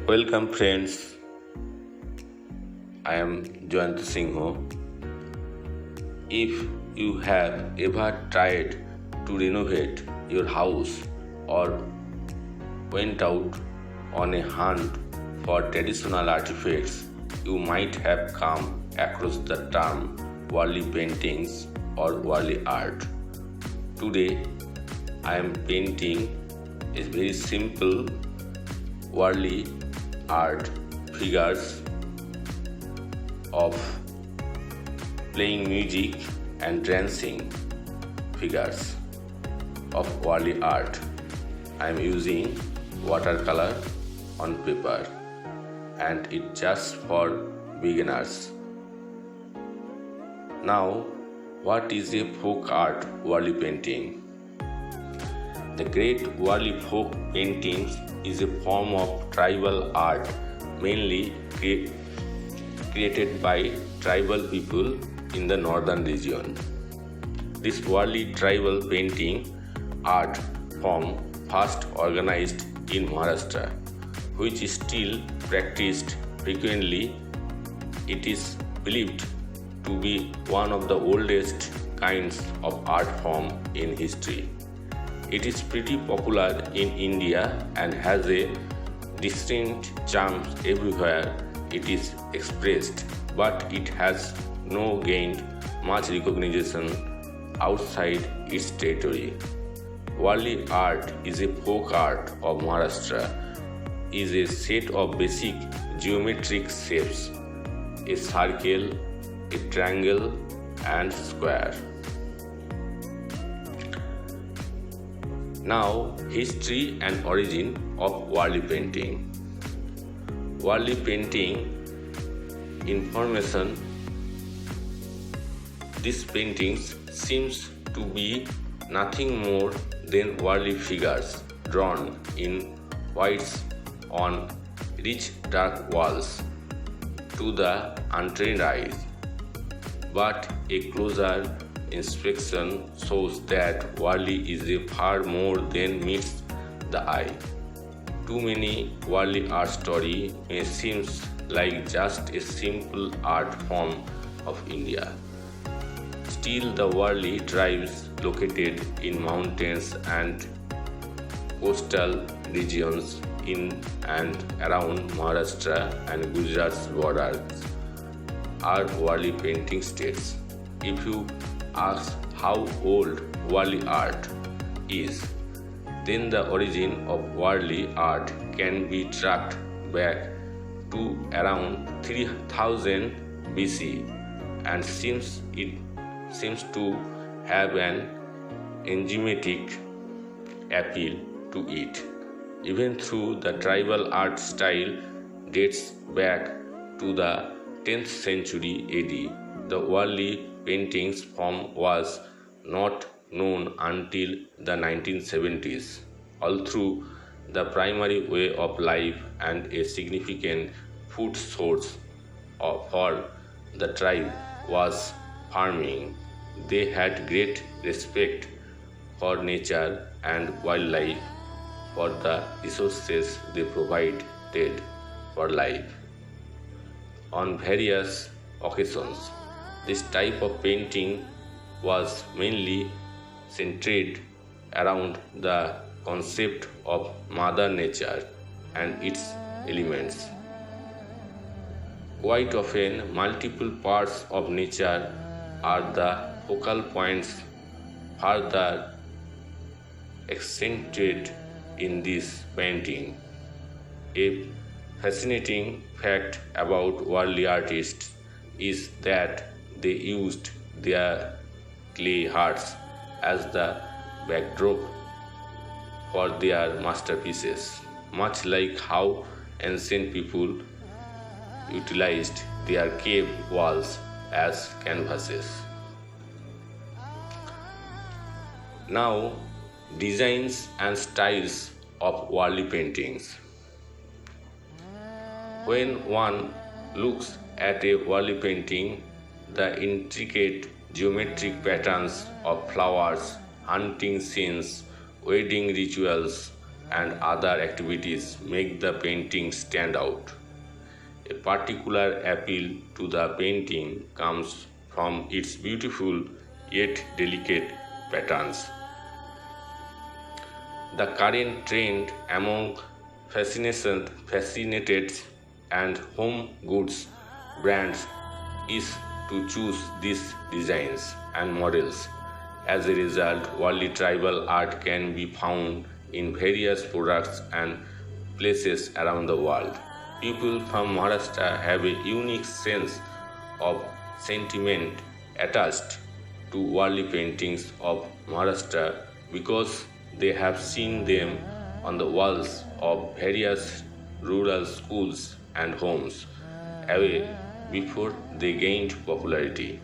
Welcome friends, I am Jayanta. If you have ever tried to renovate your house or went out on a hunt for traditional artifacts, you might have come across the term Warli paintings or Warli art. Today I am painting a very simple Warli art figures of playing music and dancing figures of Warli art. I am using watercolor on paper and it's just for beginners. Now, what is a folk art Warli painting? The great Warli folk paintings is a form of tribal art mainly created by tribal people in the northern region. This Warli tribal painting art form first organized in Maharashtra, which is still practiced frequently. It is believed to be one of the oldest kinds of art form in history. It is pretty popular in India and has a distinct charm everywhere it is expressed, but it has not gained much recognition outside its territory. Warli art is a folk art of Maharashtra, is a set of basic geometric shapes, a circle, a triangle and square. Now, history and origin of Warli painting. Warli painting information. These paintings seems to be nothing more than Warli figures drawn in whites on rich dark walls to the untrained eyes. But a closer inspection shows that Warli is a far more than meets the eye. Too many Warli art story may seem like just a simple art form of India. Still, the Warli tribes located in mountains and coastal regions in and around Maharashtra and Gujarat's borders are Warli painting states. If you ask how old Warli art is, then the origin of Warli art can be tracked back to around 3000 BC and it seems to have an enigmatic appeal to it. Even though the tribal art style dates back to the 10th century AD, the Warli paintings form was not known until the 1970s. Although the primary way of life and a significant food source for the tribe was farming, they had great respect for nature and wildlife for the resources they provided for life. On various occasions, this type of painting was mainly centered around the concept of Mother Nature and its elements. Quite often, multiple parts of nature are the focal points, further accentuated in this painting. A fascinating fact about Warli artists is that they used their clay hearts as the backdrop for their masterpieces, much like how ancient people utilized their cave walls as canvases. Now, designs and styles of Warli paintings. When one looks at a Warli painting, the intricate geometric patterns of flowers, hunting scenes, wedding rituals, and other activities make the painting stand out. A particular appeal to the painting comes from its beautiful yet delicate patterns. The current trend among fascinated and home goods brands is to choose these designs and models. As a result, Warli tribal art can be found in various products and places around the world. People from Maharashtra have a unique sense of sentiment attached to Warli paintings of Maharashtra because they have seen them on the walls of various rural schools and homes away before they gained popularity.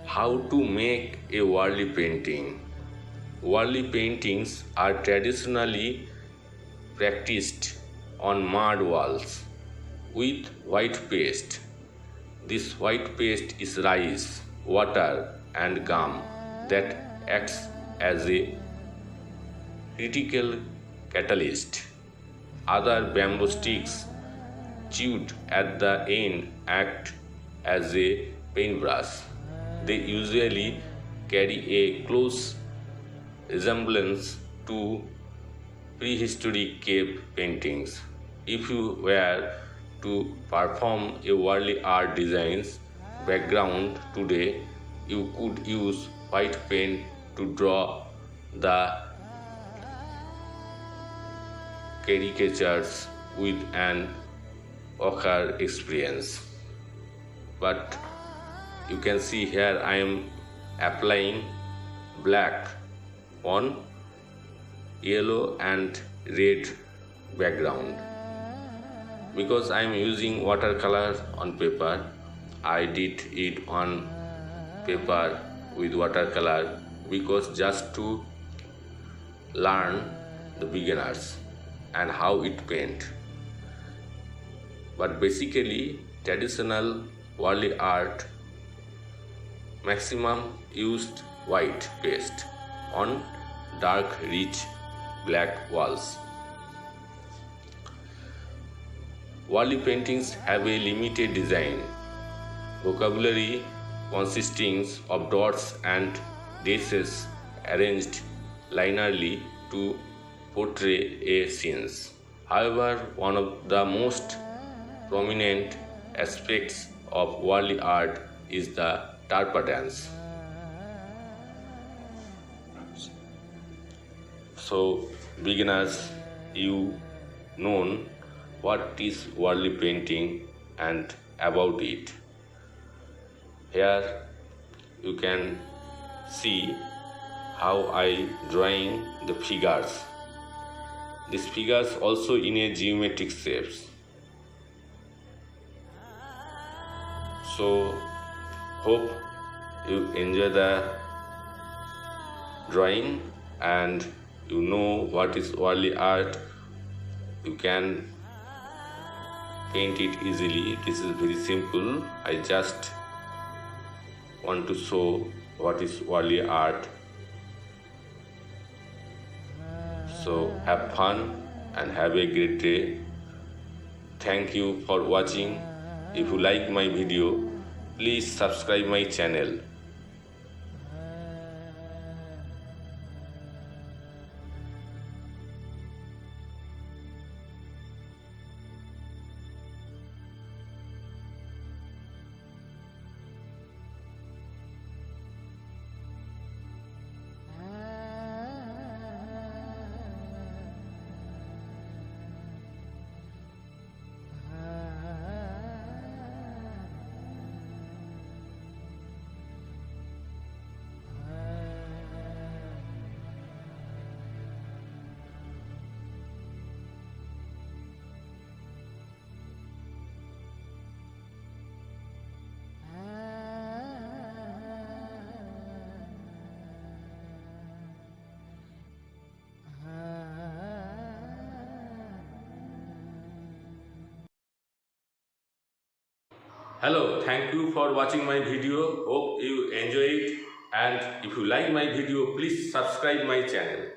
How to make a Warli painting? Warli paintings are traditionally practiced on mud walls with white paste. This white paste is rice, water, and gum that acts as a critical catalyst. Other bamboo sticks chewed at the end act as a paintbrush. They usually carry a close resemblance to prehistoric cave paintings. If you were to perform a Warli art designs background today, you could use white paint to draw the caricatures with an ochre experience. But you can see here I am applying black on yellow and red background. Because I am using watercolor on paper, I did it on paper with watercolor because just to learn the beginners and how it paint. But basically traditional Warli art maximum used white paste on dark rich black walls. Warli paintings have a limited design vocabulary consisting of dots and dashes arranged linearly to portray a scene. However, one of the most prominent aspects of Warli art is the tarpa dance. So, beginners, you know what is Warli painting and about it. Here you can see how I drawing the figures. These figures also in a geometric shapes. So hope you enjoy the drawing and you know what is Warli art. You can paint it easily. This is very simple. I just want to show what is Warli art. So have fun and have a great day. Thank you for watching. If you like my video, please subscribe my channel. Hello, thank you for watching my video. Hope you enjoy it. And if you like my video, please subscribe my channel.